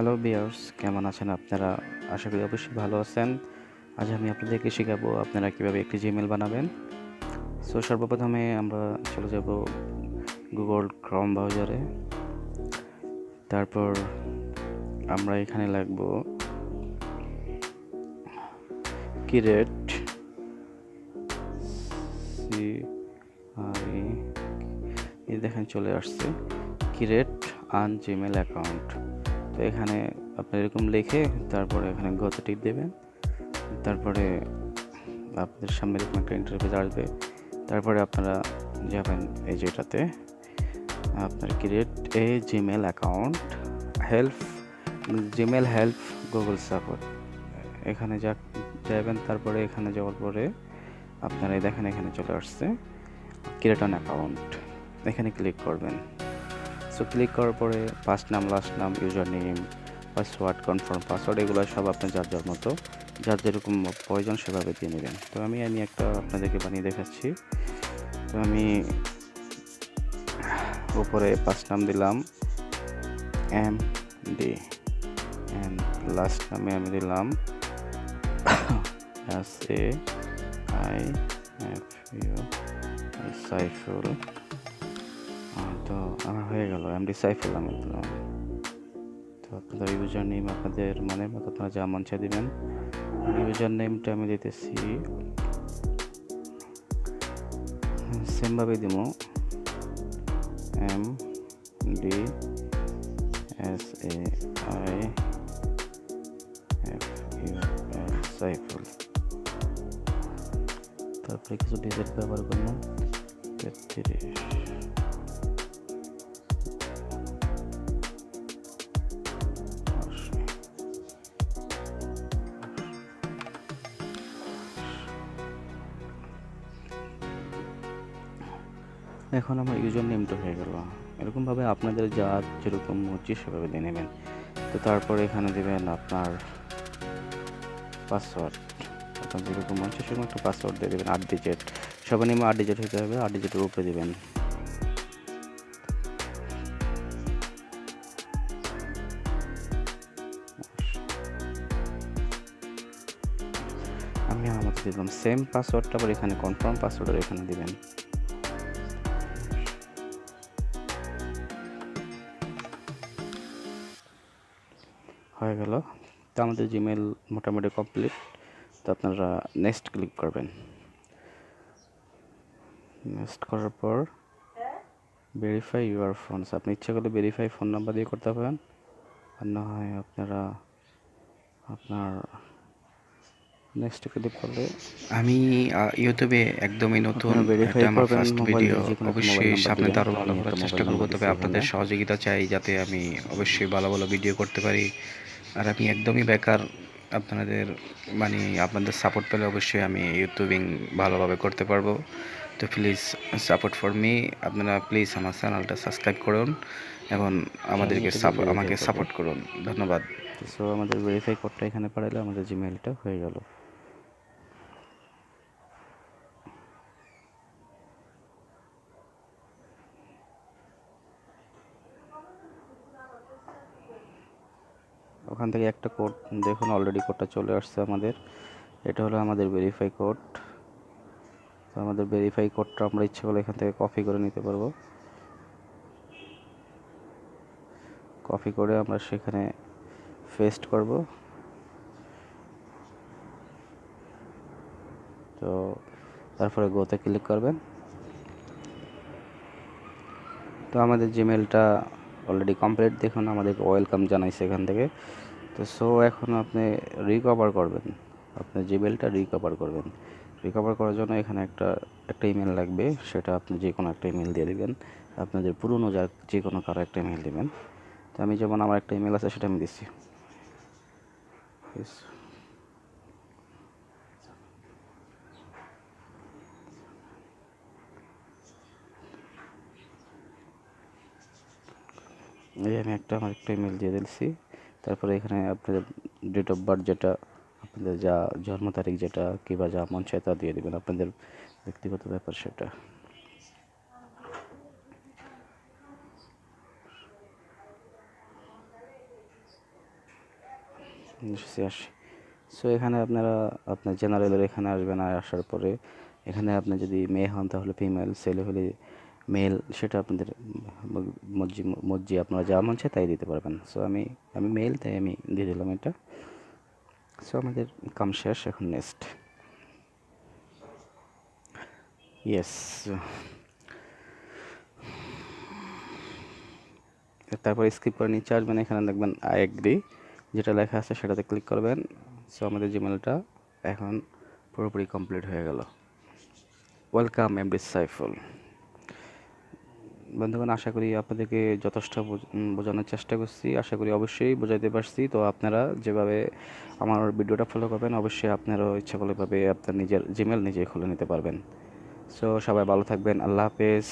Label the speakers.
Speaker 1: Hello viewers, কেমন আছেন আপনারা? আশা করি অবশ্যই ভালো আছেন। আজ আমি আপনাদেরকে শেখাবো আপনারা কিভাবে একটি জিমেইল বানাবেন। সর্বপ্রথমে আমরা চলে যাব গুগল ক্রোম ব্রাউজারে। তারপর আমরা এখানে লিখব ক্রিয়েট দেখেন চলে আসছে ক্রিয়েট আন জিমেইল অ্যাকাউন্ট। তো এখানে আপনি এরকম লিখে তারপরে এখানে গোতে টিপ দেবেন। তারপরে আপনাদের সামনে এরকম একটা ইন্টারফেস আসবে। তারপরে আপনারা যাবেন এই যেটাতে আপনার create a Gmail account help Gmail help Google support, এখানে যাবেন। তারপরে এখানে যাওয়ার পরে আপনারা দেখেন এখানে চলে আসছে ক্রিয়েট অ্যান অ্যাকাউন্ট, এখানে ক্লিক করবেন। ক্লিক করার পরে ফার্স্ট নাম, লাস্ট নাম, user name, password, confirm password, এগুলো সব আপনার যার মতো যার যেরকম প্রয়োজন সেভাবে দিয়ে নেবেন। তো আমি একটা আপনাদেরকে বানিয়ে দেখাচ্ছি। তো আমি উপরে ফার্স্ট নাম দিলাম MD অ্যান্ড লাস্ট নামে আমি দিলাম SAIFU সাইফুল। তো আমার হয়ে গেল MD সাইফুল আমি দিলাম। তো আপনাদের ইউজার নেম আপনাদের মনের মতো আপনারা যা মন চায় দিবেন। ইউজার নেমটা আমি দিতেছি সেমভাবে দিব MD SAIFUL সাইফুল। তারপরে কিছু ডিজিট ব্যবহার করলাম 33। এখন আমার ইউজার নেমটা হয়ে গেল। এরকমভাবে আপনাদের যার যেরকম মর্জি সেভাবে দিয়ে নেবেন। তো তারপরে এখানে দেবেন আপনার পাসওয়ার্ড, আপনার যেরকম মর্জি সেরকম একটা পাসওয়ার্ড দিয়ে দেবেন। 8 ডিজিট, সর্বনিম্ন 8 ডিজিট হতে হবে, 8 ডিজিটের উপরে দেবেন। আমি আমার মতো দিলাম সেম পাসওয়ার্ডটা, আবার এখানে কনফার্ম পাসওয়ার্ড এখানে দিবেন। হয়ে গেল। তো আমাদের জিমেল মোটামুটি কমপ্লিট। তো আপনারা নেক্সট ক্লিক করবেন। নেক্সট করার পর ভেরিফাই ইউর ফোনস, আপনি ইচ্ছা করলে ভেরিফাই ফোন নাম্বার দিয়ে করতে পারেন, আর না হয় আপনারা আপনার নেক্সট ক্লিক করলে
Speaker 2: আমি ইউটিউবে একদমই নতুন,
Speaker 1: আপনারা ভেরিফাই
Speaker 2: এটা আমার
Speaker 1: করবেন
Speaker 2: ফার্স্ট
Speaker 1: মোবাইল
Speaker 2: ভিডিও।
Speaker 1: দিয়ে, যে কোনো একটা মোবাইল
Speaker 2: অবশ্যই
Speaker 1: নাম্বার
Speaker 2: সামনে
Speaker 1: দিবেন।
Speaker 2: তো আরও ভালো
Speaker 1: আমি একটা
Speaker 2: করার
Speaker 1: মোবাইল
Speaker 2: চেষ্টা করব,
Speaker 1: নাম্বার
Speaker 2: তবে
Speaker 1: দিচ্ছি এখানে।
Speaker 2: আপনাদের সহযোগিতা চাই যাতে আমি অবশ্যই ভালো ভালো ভিডিও করতে পারি। আর আমি একদমই বেকার, আপনাদের আপনাদের সাপোর্ট পেলে অবশ্যই আমি ইউটিউবিং ভালোভাবে করতে পারবো। তো প্লিজ সাপোর্ট ফর মি, আপনারা প্লিজ আমার চ্যানেলটা সাবস্ক্রাইব করুন এবং
Speaker 1: তো আমি এটা দিয়ে ভেরিফাই
Speaker 2: আমাকে
Speaker 1: করব।
Speaker 2: সাপোর্ট করুন। ধন্যবাদ।
Speaker 1: তো আমাদের ভেরিফাই কোডটা এখানে পাঠালে আমাদের জিমেইলটা হয়ে গেল। ওখান থেকে একটা কোড দেখুন, অলরেডি কোডটা চলে আসছে আমাদের। এটা হলো আমাদের ভেরিফাই কোড। তো আমাদের ভেরিফাই কোডটা আমরা ইচ্ছে করলে এখান থেকে কপি করে নিতে পারবো। কপি করে আমরা সেখানে পেস্ট করব। তো তারপরে গোতে ক্লিক করবেন। তো আমাদের জিমেলটা অলরেডি কমপ্লিট, দেখুন আমাদেরকে ওয়েলকাম জানাইছে এখান থেকে। তো এখন আপনি রিকভার করবেন, আপনার জিমেলটা রিকভার করবেন। রিকভার করার জন্য এখানে একটা ইমেল লাগবে, সেটা আপনি যে কোনো একটা ইমেল দিয়ে দেবেন। আপনাদের পুরনো যে কোনো কারো একটা ইমেল দেবেন। তো আমি যেমন আমার একটা ইমেল আছে সেটা আমি দিচ্ছি। এই আমি আমার একটা ইমেল দিয়ে দিচ্ছি। তারপরে এখানে আপনাদের ডেট অফ বার্থ, যেটা আপনাদের যা জন্ম তারিখ, যেটা কিংবা যা মন চায় তা দিয়ে দেবেন, আপনাদের ব্যক্তিগত ব্যাপার সেটা। 1980। সো এখানে আপনারা আপনার জেনারেলের এখানে আসবেন, আর আসার পরে এখানে আপনি যদি মেয়ে হন তাহলে ফিমেল, ছেলে হলে মেল, সেটা আপনাদের মর্জি মর্জি, আপনারা যা মন চায় তাই দিতে পারবেন। সো আমি মেল, তাই আমি দিয়ে দিলাম এটা। সো আমাদের কাম শেষ, এখন নেক্সট। ইয়েস, তারপর স্কিপ করে নিচে আসবেন, এখানে দেখবেন আই এগ্রি যেটা লেখা আছে সেটাতে ক্লিক করবেন। সো আমাদের জিমেলটা এখন পুরোপুরি কমপ্লিট হয়ে গেল। Welcome MD Saiful. বন্ধুগণ, আশা করি আপনাদেরকে যথেষ্ট বোঝানোর চেষ্টা করছি, আশা করি অবশ্যই বোঝাতে পারছি। তো আপনারা যেভাবে আমার ভিডিওটা ফলো করবেন, অবশ্যই আপনারাও ইচ্ছা করলে ভাবে আপনার নিজের জিমেল নিজেই খুলে নিতে পারবেন। সো সবাই ভালো থাকবেন, আল্লাহ হাফেজ।